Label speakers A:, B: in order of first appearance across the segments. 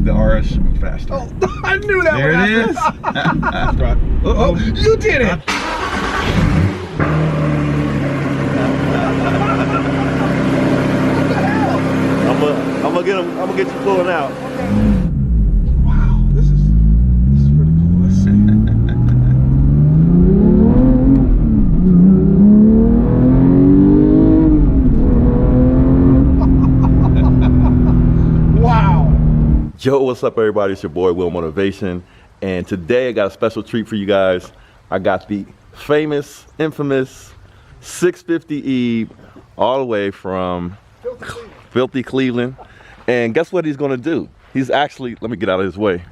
A: the RS should be faster.
B: Oh, I knew that
A: there
B: would
A: it
B: happen.
A: is.
B: Oh, you did it.
C: I'm gonna get you pulling out.
B: Okay. Wow, this is pretty cool. Let's see. Wow.
C: Yo, what's up everybody? It's your boy Will Motivation, and today I got a special treat for you guys. I got the famous, infamous 650 Eve all the way from filthy Cleveland. And guess what he's gonna do? He's actually, let me get out of his way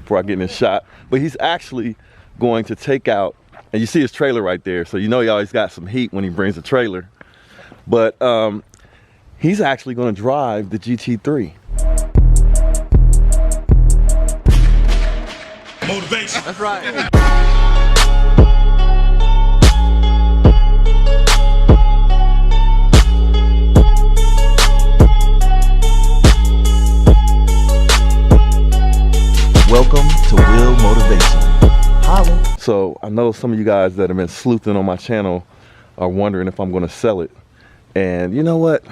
C: before I get in this shot, but he's actually going to take out, and you see his trailer right there, so you know he always got some heat when he brings the trailer. But he's actually gonna drive the GT3.
D: Motivation.
B: That's right.
C: Welcome to Will Motivation. Holla. So I know some of you guys that have been sleuthing on my channel are wondering if I'm going to sell it. And you know what?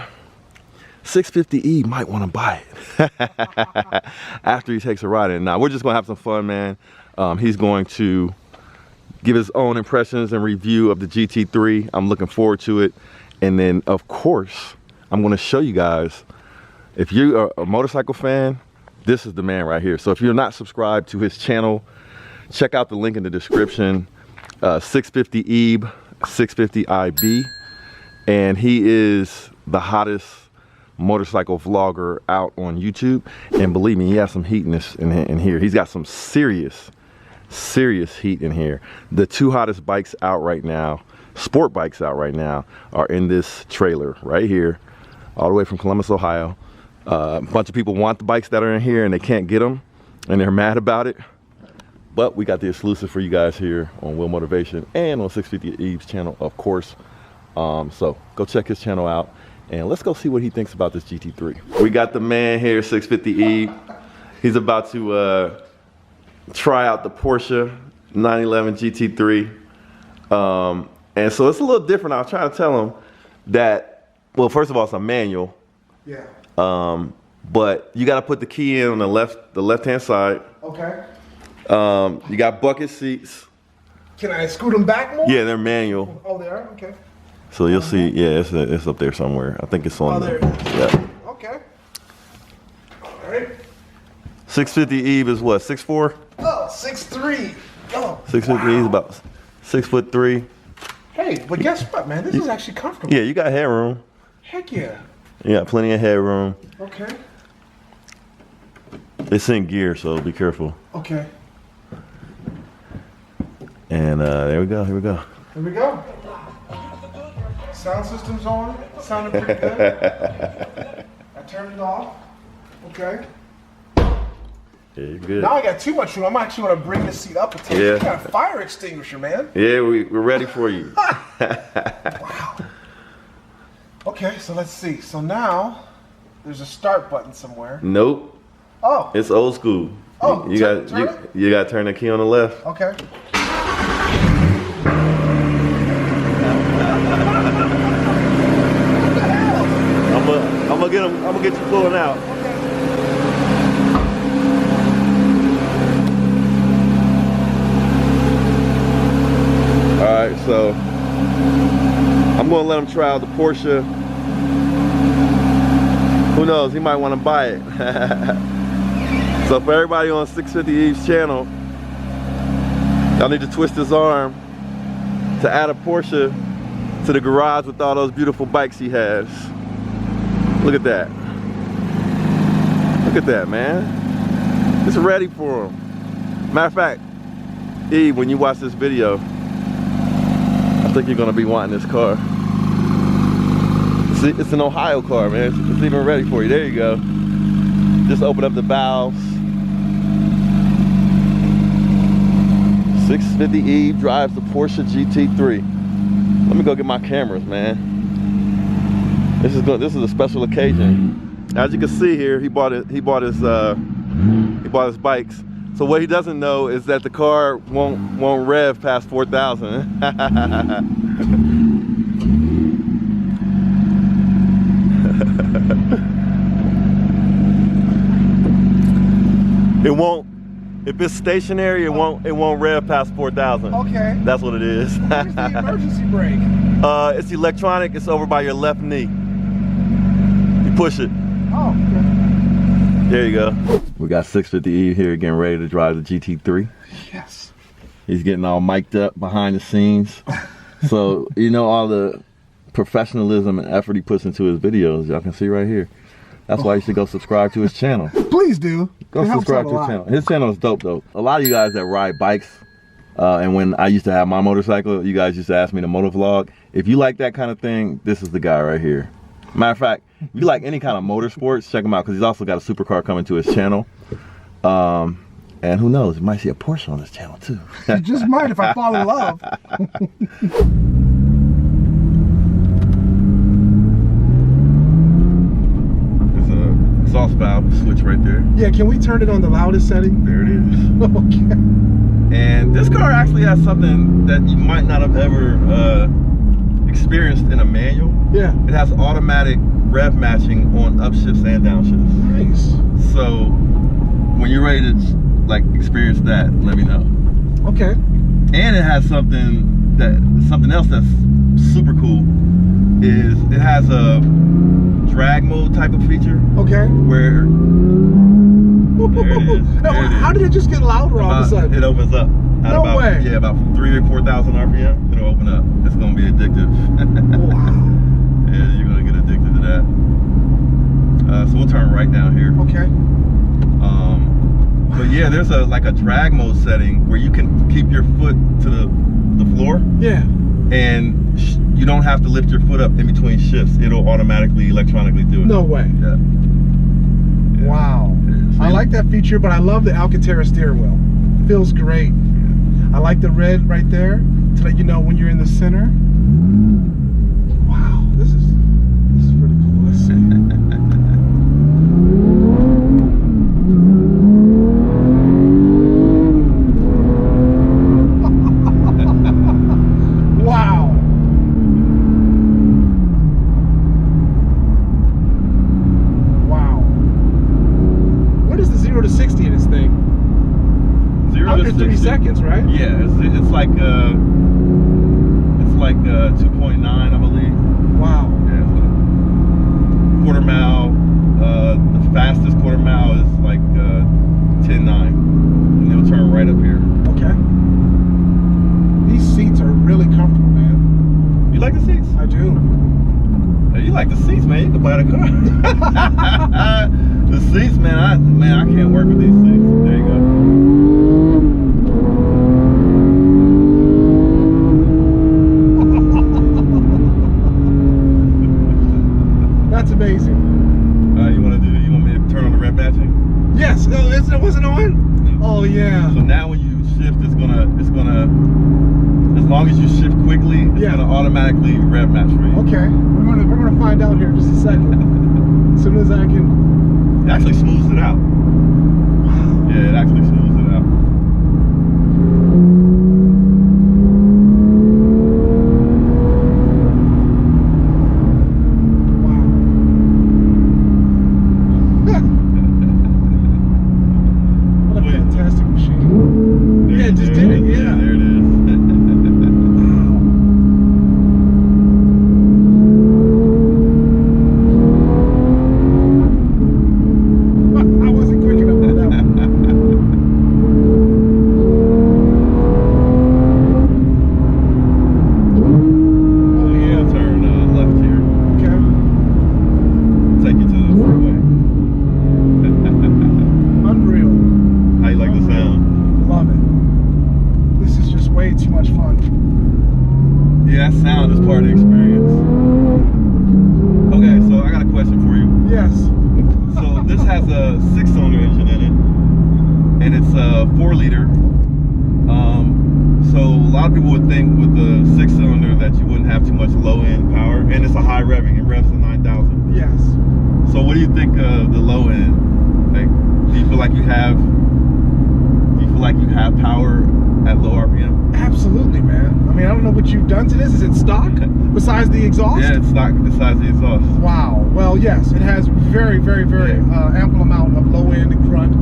C: 650E might want to buy it after he takes a ride in. Now we're just going to have some fun, man. He's going to give his own impressions and review of the GT3. I'm looking forward to it. And then of course, I'm going to show you guys, if you're a motorcycle fan, this is the man right here. So if you're not subscribed to his channel, check out the link in the description. 650 Ebe, 650 IB, and he is the hottest motorcycle vlogger out on YouTube. And believe me, he has some heat in here. He's got some serious heat in here. The two hottest bikes out right now, sport bikes out right now, are in this trailer right here, all the way from Columbus, Ohio. A bunch of people want the bikes that are in here and they can't get them and they're mad about it, but we got the exclusive for you guys here on Will Motivation and on 650 Eve's channel, of course. So go check his channel out and let's go see what he thinks about this GT3. We got the man here, 650 Eve. He's about to try out the Porsche 911 GT3, and so it's a little different. I was trying to tell him that, well, first of all, it's a manual.
B: Yeah.
C: But you got to put the key in on the left-hand side.
B: Okay.
C: You got bucket seats.
B: Can I scoot them back more?
C: Yeah, they're manual.
B: Oh, they are? Okay.
C: So you'll see, yeah, it's up there somewhere. I think it's on
B: there.
C: Yeah.
B: Okay. All right.
C: 650 Eve is what, 6'4"?
B: Oh, 6'3". Oh,
C: 650 Eve is about 6'3".
B: Hey, but guess what, man? This is actually comfortable.
C: Yeah, you got headroom.
B: Heck yeah.
C: You got plenty of headroom.
B: Okay.
C: It's in gear, so be careful.
B: Okay.
C: And there we go, here we go.
B: Here we go. Sound system's on. Sounded pretty good. I turned it off. Okay.
C: Yeah, you're good.
B: Now I got too much room. I'm actually going to bring this seat up and take
C: Yeah.
B: You got a fire extinguisher, man.
C: Yeah, we're ready for you.
B: Wow. Okay, so let's see. So now there's a start button somewhere.
C: Nope.
B: Oh.
C: It's old school.
B: Oh,
C: you got to turn the key on the left.
B: Okay.
C: I'm gonna get you pulling out. All right, so I'm gonna let him try out the Porsche. Who knows, he might want to buy it. So for everybody on 650 Eve's channel, y'all need to twist his arm to add a Porsche to the garage with all those beautiful bikes he has. Look at that. Look at that, man. It's ready for him. Matter of fact, Eve, when you watch this video, I think you're gonna be wanting this car. See, it's an Ohio car, man. It's even ready for you. There you go. Just open up the valves. 650 Eve drives the Porsche GT3. Let me go get my cameras, man. This is a special occasion. As you can see here, he bought his He bought his bikes. So what he doesn't know is that the car won't rev past 4,000. It won't. If it's stationary, it won't rev past 4,000.
B: Okay.
C: That's what it is.
B: Where's the emergency brake?
C: It's electronic. It's over by your left knee. You push it.
B: Oh, okay.
C: There you go. We got 650E here getting ready to drive the GT3.
B: Yes.
C: He's getting all mic'd up behind the scenes. So, you know, all the professionalism and effort he puts into his videos, y'all can see right here. That's why you should go subscribe to his channel.
B: Please do.
C: Go subscribe to his channel. His channel is dope though. A lot of you guys that ride bikes, and when I used to have my motorcycle, you guys used to ask me to motovlog. If you like that kind of thing, this is the guy right here. Matter of fact, if you like any kind of motorsports, check him out because he's also got a supercar coming to his channel. And who knows, you might see a Porsche on this channel too.
B: You just might if I fall in love.
C: There's a exhaust valve switch right there.
B: Yeah, can we turn it on the loudest setting?
C: There it is.
B: Okay.
C: And this car actually has something that you might not have ever experienced in a manual.
B: Yeah.
C: It has automatic rev matching on upshifts and downshifts.
B: Nice.
C: So when you're ready to like experience that, let me know.
B: Okay.
C: And it has something else that's super cool. Is it has a drag mode type of feature.
B: Okay.
C: Where there it is.
B: No, how did it just get louder all of a sudden?
C: It opens up.
B: No way.
C: Yeah, about 3,000 or 4,000 RPM. It'll open up. It's gonna be addictive.
B: Wow.
C: Yeah, you're gonna get addicted to that. So we'll turn right down here.
B: Okay.
C: But yeah, there's a drag mode setting where you can keep your foot to the floor.
B: Yeah.
C: And you don't have to lift your foot up in between shifts. It'll automatically, electronically do it.
B: No way.
C: Yeah. Yeah.
B: Wow.
C: Yeah,
B: I like that feature, but I love the Alcantara steering wheel. Feels great. I like the red right there to let you know when you're in the center. Wow, this is pretty cool. Let's see. Wow. Wow. What is the 0 to 60 in this thing?
C: 0
B: Under
C: to
B: 3
C: 60.
B: seconds, right?
C: Yeah, it's like 2.9, I believe.
B: Wow.
C: Yeah, it's like quarter mile. The fastest quarter mile is like 10.9, and it'll turn right up here.
B: Okay. These seats are really comfortable, man.
C: You like the seats?
B: I do.
C: Hey, you like the seats, man? You can buy the car. The seats, man. I can't work with these seats. There you go.
B: That's amazing.
C: You want me to turn on the rev matching?
B: Yes. Oh, it wasn't on? Oh yeah.
C: So now when you shift, it's gonna, as long as you shift quickly, it's gonna automatically rev match for you.
B: Okay. We're gonna find out here in just a second. As soon as I can.
C: It actually smooths it out.
B: Wow.
C: Yeah, it actually smooths it out.
B: What a fantastic machine. Yeah, it just did it, yeah.
C: There it is.
B: I wasn't quick enough for that one. Oh yeah.
C: Turn left here.
B: Okay.
C: Take you to the freeway.
B: Unreal.
C: How you like the sound?
B: Love it. This is just way too much fun.
C: Yeah, that sound is part of the experience. Okay, so I got a question for you.
B: Yes.
C: So this has a 6-cylinder engine in it, and it's a 4-liter. So a lot of people would think with the 6-cylinder that you wouldn't have too much low-end power, and it's a high revving. It revs to 9,000.
B: Yes.
C: So what do you think of the low end? Like Do you feel like you have power at low RPM?
B: Absolutely, man. I mean, I don't know what you've done to this. Is it stock besides the exhaust?
C: Yeah, it's stock besides the exhaust.
B: Wow. Well, yes, it has very, very, very ample amount of low end and grunt.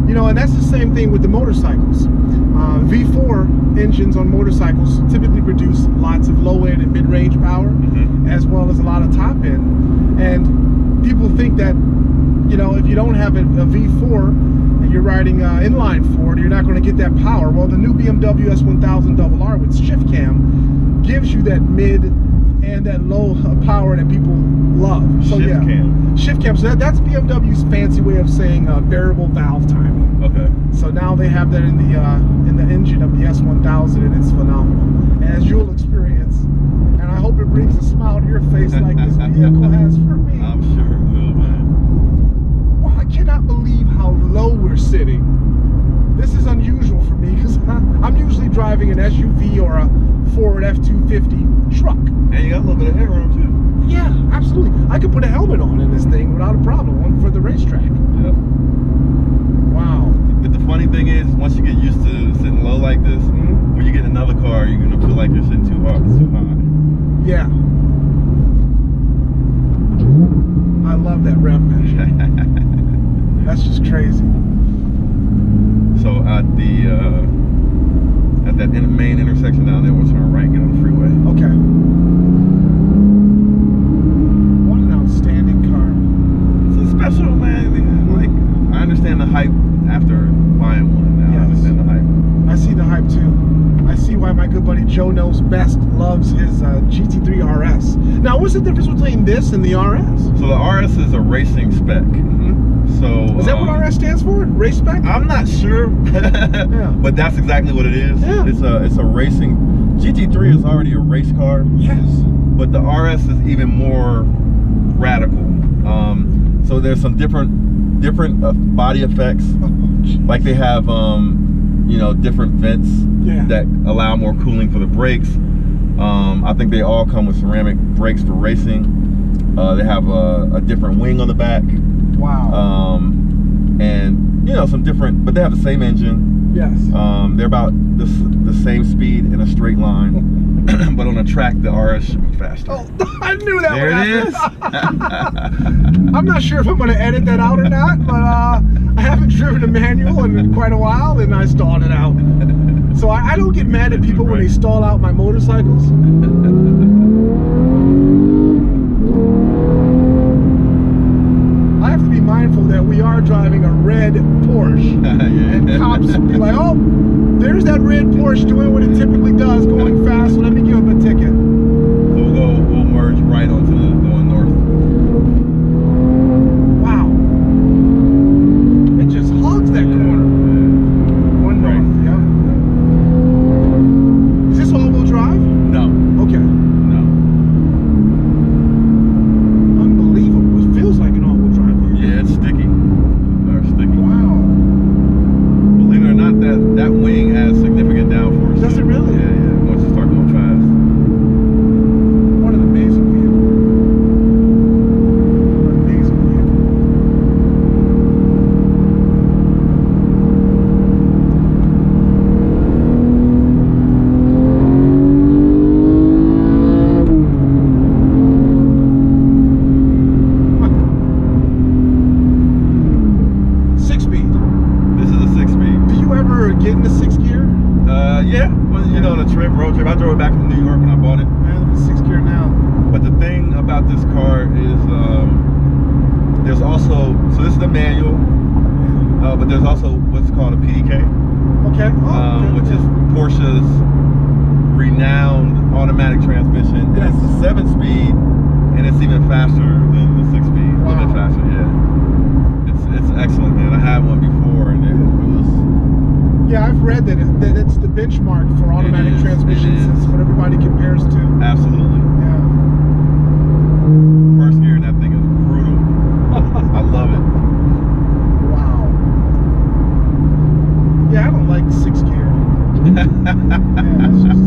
B: You know, and that's the same thing with the motorcycles. V4 engines on motorcycles typically produce lots of low end and mid range power, as well as a lot of top end. And people think that, you know, if you don't have a V4 and you're riding inline Ford, you're not going to get that power. Well, the new BMW S1000RR with shift cam gives you that mid and that low power that people love. So
C: shift cam.
B: Shift cam. So that's BMW's fancy way of saying variable valve timing.
C: Okay.
B: So now they have that in the engine of the S1000, and it's phenomenal, as you'll experience. And I hope it brings a smile to your face like this vehicle has for me.
C: I'm sure it will, man.
B: Well, I cannot believe how low we're sitting. This is unusual for me because I'm usually driving an SUV or a Ford F-250 truck.
C: And you got a little bit of headroom too.
B: Yeah, absolutely. I could put a helmet on in this thing without a problem, one for the racetrack.
C: Yep.
B: Wow.
C: But the funny thing is, once you get used to sitting low like this, when you get in another car, you're gonna feel like you're sitting too high.
B: Yeah. I love that rev measure. That's just crazy.
C: So at that main intersection down there, we'll turn right and get on the freeway.
B: Okay. What an outstanding car.
C: It's a special, man. Like, I understand the hype after buying one. Now I understand the hype.
B: I see the hype too. I see why my good buddy Joe Knows Best loves his GT3 RS. Now, what's the difference between this and the RS?
C: So the RS is a racing spec. So
B: is that what RS stands for? Race spec?
C: I'm not sure, but that's exactly what it is.
B: Yeah.
C: It's a racing. GT3 is already a race car.
B: Yes.
C: But the RS is even more radical. So there's some different body effects. Like they have you know, different vents that allow more cooling for the brakes. I think they all come with ceramic brakes for racing. They have a different wing on the back.
B: Wow.
C: And you know, some different, but they have the same engine.
B: Yes.
C: They're about the same speed in a straight line, but on a track the RS should be faster.
B: Oh, I knew that.
C: There it is.
B: I'm not sure if I'm going to edit that out or not, but I haven't driven a manual in quite a while, and I stalled it out. So I don't get mad at people when they stall out my motorcycles. I have to be mindful that we are driving a red Porsche, and cops will be like, "Oh, there's that red Porsche doing what it typically does, going fast. So let me give him a ticket."
C: We'll merge right onto the going north.
B: Wow, it just hugs that corner. One north, yeah. Is this all-wheel drive?
C: No.
B: Okay.
C: No.
B: Unbelievable. It feels like an all-wheel drive vehicle.
C: Yeah, it's sticky. Very sticky.
B: Wow.
C: Believe it or not, that wing has significant downforce.
B: Does it really?
C: Yeah, yeah. Once you start going fast.
B: What an amazing vehicle. What an amazing vehicle. Six-speed.
C: This is a 6-speed.
B: Do you ever get into sixth gear?
C: Yeah. Well, you know, on a road trip. I drove it back from New York when I bought it.
B: Man, I'm in sixth gear now.
C: But the thing about this car is there's also, so this is the manual, but there's also what's called a PDK,
B: Okay.
C: which is Porsche's renowned automatic transmission. And it's a 7-speed, and it's even faster than the 6-speed. A little bit faster, yeah. It's excellent, man. I had one before, and it was.
B: Yeah, I've read that it's the benchmark for automatic transmissions. It's what everybody compares to.
C: Absolutely.
B: Yeah.
C: First gear in that thing is brutal. I love it.
B: Wow. Yeah, I don't like sixth gear. Yeah, it's just,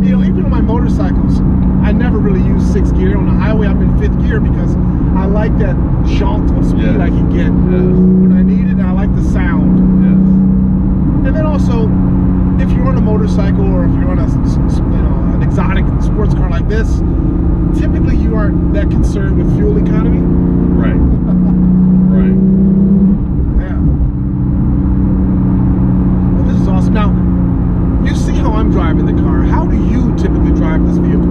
B: you know, even on my motorcycles, I never really use sixth gear. On the highway, I'm in fifth gear because I like that jaunt of speed I can get when I need it, and I like the sound. And then also, if you're on a motorcycle or if you're on a, an exotic sports car like this, typically you aren't that concerned with fuel economy.
C: Right. Right.
B: Yeah. Well, this is awesome. Now, you see how I'm driving the car. How do you typically drive this vehicle?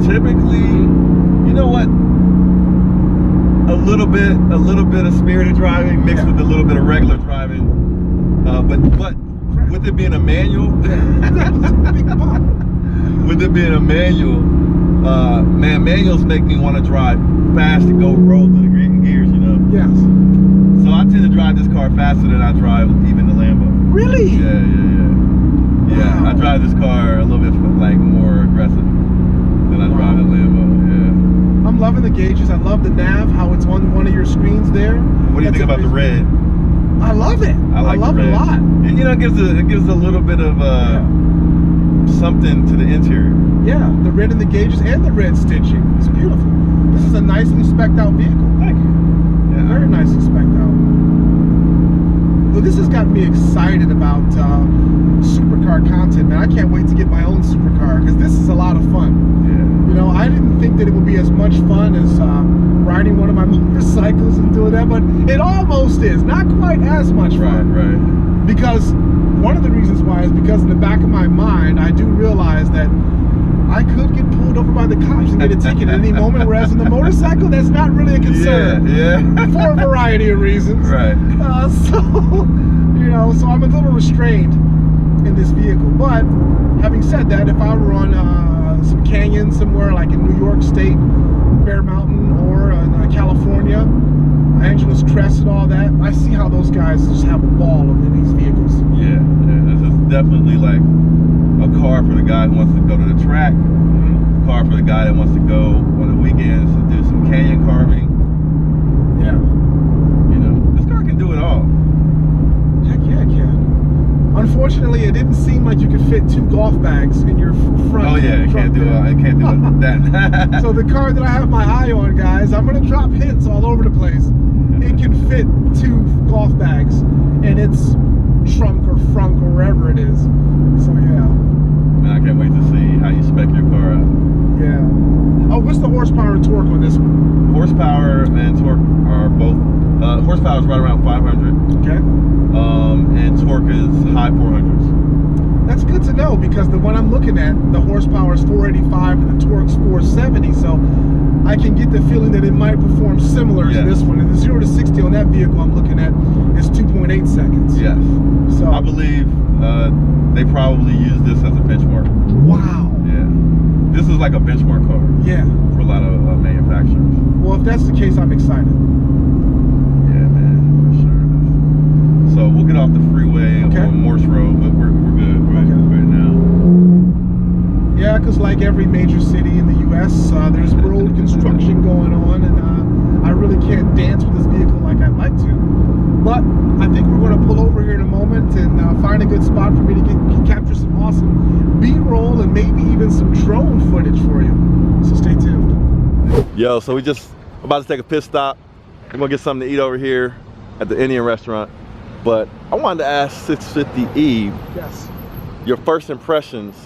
C: Typically, you know what? A little bit of spirited driving mixed with a little bit of regular driving. But with it being a manual, with it being a manual, man, manuals make me want to drive fast and go roll through the green gears, you know?
B: Yes.
C: So I tend to drive this car faster than I drive even the Lambo.
B: Really?
C: Yeah. Yeah,
B: Wow.
C: I drive this car a little bit like more aggressive than I drive the Lambo. Yeah.
B: I'm loving the gauges. I love the nav, how it's on one of your screens there.
C: What do you think about the red?
B: I love it.
C: I love
B: it a lot.
C: And, you know, it gives a little bit of something to the interior.
B: Yeah, the red in the gauges and the red stitching. It's beautiful. This is a nicely spec'd out vehicle.
C: Thank you. Yeah.
B: Very nicely spec'd out. Well, this has got me excited about supercar content, man. I can't wait to get my own supercar because this is a lot of fun.
C: Yeah.
B: You know, I didn't think that it would be as much fun as riding one of my motorcycles and doing that, but it almost is. Not quite as much fun.
C: Right.
B: Because one of the reasons why is because in the back of my mind, I do realize that I could get pulled over by the cops and get a ticket at any moment, whereas in the motorcycle, that's not really a concern.
C: Yeah.
B: For a variety of reasons.
C: Right.
B: So, you know, so I'm a little restrained in this vehicle. But having said that, if I were on some canyon somewhere like in New York State, Bear Mountain, or California, Angeles Crest and all that, I see how those guys just have a ball in these vehicles.
C: Yeah. This is definitely like a car for the guy who wants to go to the track, a car for the guy that wants to go on the weekends to do some canyon carving.
B: Yeah.
C: You know, this car can do it all.
B: Heck yeah, it can. Unfortunately, it didn't seem like you could fit 2 golf bags in your front.
C: Oh yeah, it can't do that.
B: So the car that I have my eye on, guys, I'm gonna drop hints all over the place. It can fit 2 golf bags in its trunk or frunk or wherever it is. So yeah.
C: Man, I can't wait to see how you spec your car out.
B: Yeah. Oh, what's the horsepower and torque on this one?
C: Horsepower and torque are both. Horsepower is right around 500.
B: Okay.
C: And torque is high 400s.
B: That's good to know because the one I'm looking at, the horsepower is 485 and the torque's 470. So I can get the feeling that it might perform similar to this one. And the 0 to 60 on that vehicle I'm looking at is 2.8 seconds.
C: Yes.
B: So
C: I believe they probably use this as a benchmark.
B: Wow.
C: Yeah. This is like a benchmark car.
B: Yeah.
C: For a lot of manufacturers.
B: Well, if that's the case, I'm excited.
C: Yeah, man, for sure. So we'll get off the freeway on Morse Road, but we're good right now.
B: Yeah, because like every major city in the U.S., there's road construction going on, and I really can't dance with this vehicle like I'd like to. But I think we're going to pull over here in a moment and find a good spot for me to capture some awesome B-roll and maybe even some drone footage for you. So stay tuned.
C: Yo, so we just about to take a pit stop. We're going to get something to eat over here at the Indian restaurant. But I wanted to ask 650E,
B: Yes.
C: your first impressions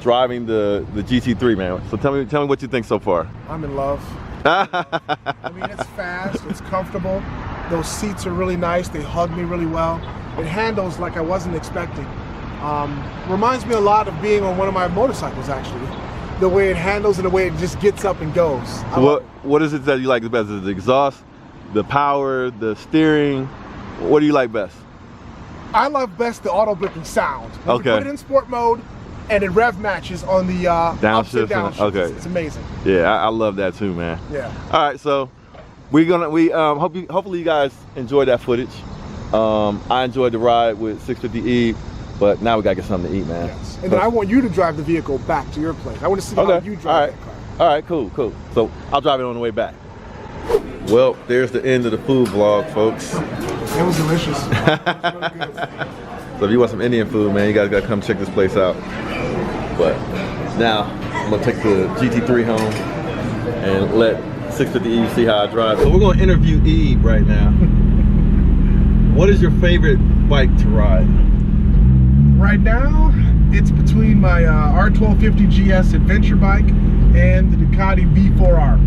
C: driving the GT3, man. So tell me what you think so far.
B: I'm in love. I mean, it's fast, it's comfortable. Those seats are really nice. They hug me really well. It handles like I wasn't expecting. Reminds me a lot of being on one of my motorcycles, actually. The way it handles and the way it just gets up and goes.
C: What is it that you like the best? Is it the exhaust, the power, the steering? What do you like best?
B: I love best the auto blipping sound. When you put it in sport mode and it rev matches on the
C: downshift.
B: Okay. It's amazing.
C: Yeah, I love that too, man.
B: Yeah.
C: All right, so hopefully you guys enjoyed that footage. I enjoyed the ride with 650E, but now we gotta get something to eat, man.
B: Yes. And then I want you to drive the vehicle back to your place. I want to see how you drive that car.
C: All right, cool. So I'll drive it on the way back. Well, there's the end of the food vlog, folks.
B: It was delicious. It was really good.
C: So if you want some Indian food, man, you guys gotta come check this place out. But now I'm gonna take the GT3 home and let 650 Eve, see how I drive. So we're gonna interview Eve right now. What is your favorite bike to ride?
B: Right now, it's between my R1250 GS adventure bike and the Ducati V4R.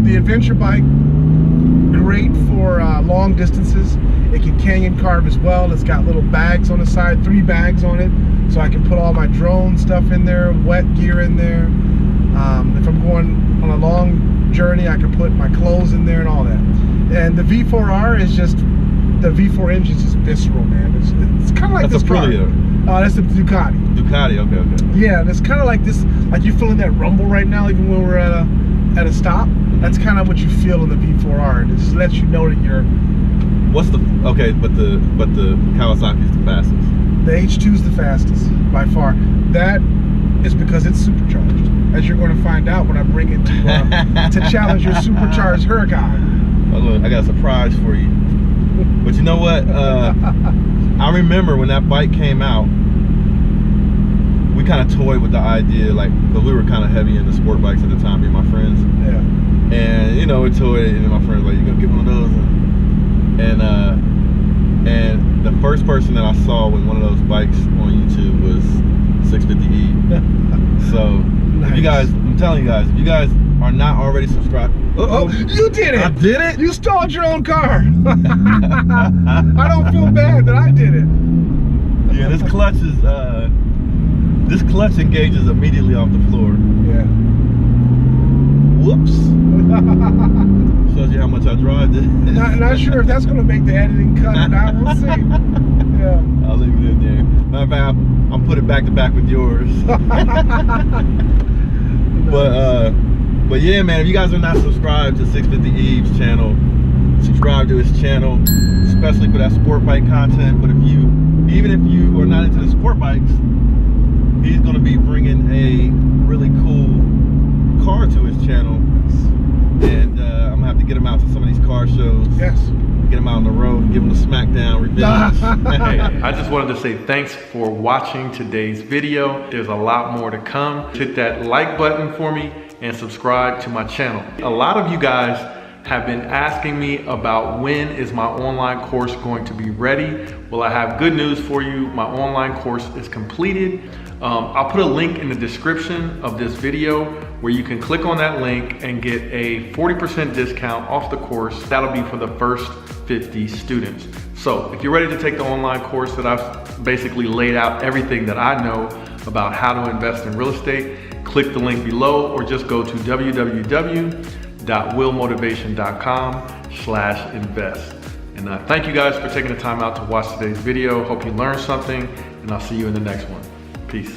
B: The adventure bike, great for long distances. It can canyon carve as well. It's got little bags on the side, 3 bags on it, so I can put all my drone stuff in there, wet gear in there. If I'm going on a long journey, I can put my clothes in there and all that. And the V4R is just, the V4 engine is just visceral, man. It's kind of like
C: that's
B: this car. That's the Ducati.
C: Ducati, okay.
B: Yeah, and it's kind of like this, like you're feeling that rumble right now, even when we're at a stop. That's kind of what you feel in the V4R, and it just lets you know that you're.
C: What's the okay? But the Kawasaki is the fastest.
B: The H2 is the fastest by far. That is because it's supercharged, as you're going to find out when I bring it to challenge your supercharged Huracan.
C: Oh, look, I got a surprise for you. But you know what? I remember when that bike came out, we kind of toyed with the idea, like, because we were kind of heavy into sport bikes at the time, me and my friends.
B: Yeah.
C: And you know, we toyed, and my friends were like, "You gonna get one of those?" And the first person that I saw with one of those bikes on YouTube was 650E. So,
B: nice.
C: if you guys, I'm telling you guys, if you guys are not already subscribed.
B: Oh, you did it!
C: I did it?
B: You stalled your own car. I don't feel bad that I did it.
C: Yeah, this clutch is this clutch engages immediately off the floor.
B: Yeah.
C: Whoops. Shows you how much I drive this.
B: Not sure if that's going to make the editing cut or not. We'll see. Yeah.
C: I'll leave it in there. Matter of fact, I'll put it back to back with yours. But yeah, man, if you guys are not subscribed to 650 Eve's channel, subscribe to his channel, especially for that sport bike content. But even if you are not into the sport bikes, he's going to be bringing a really cool car to his channel. And I'm gonna have to get him out to some of these car shows.
B: Yes.
C: Get him out on the road and give him the smackdown revenge.
A: Hey, I just wanted to say thanks for watching today's video. There's a lot more to come. Hit that like button for me and subscribe to my channel. A lot of you guys have been asking me about when is my online course going to be ready. Well, I have good news for you. My online course is completed. I'll put a link in the description of this video where you can click on that link and get a 40% discount off the course. That'll be for the first 50 students. So if you're ready to take the online course that I've basically laid out everything that I know about how to invest in real estate, click the link below or just go to www.willmotivation.com/invest. And thank you guys for taking the time out to watch today's video. Hope you learned something, and I'll see you in the next one. Peace.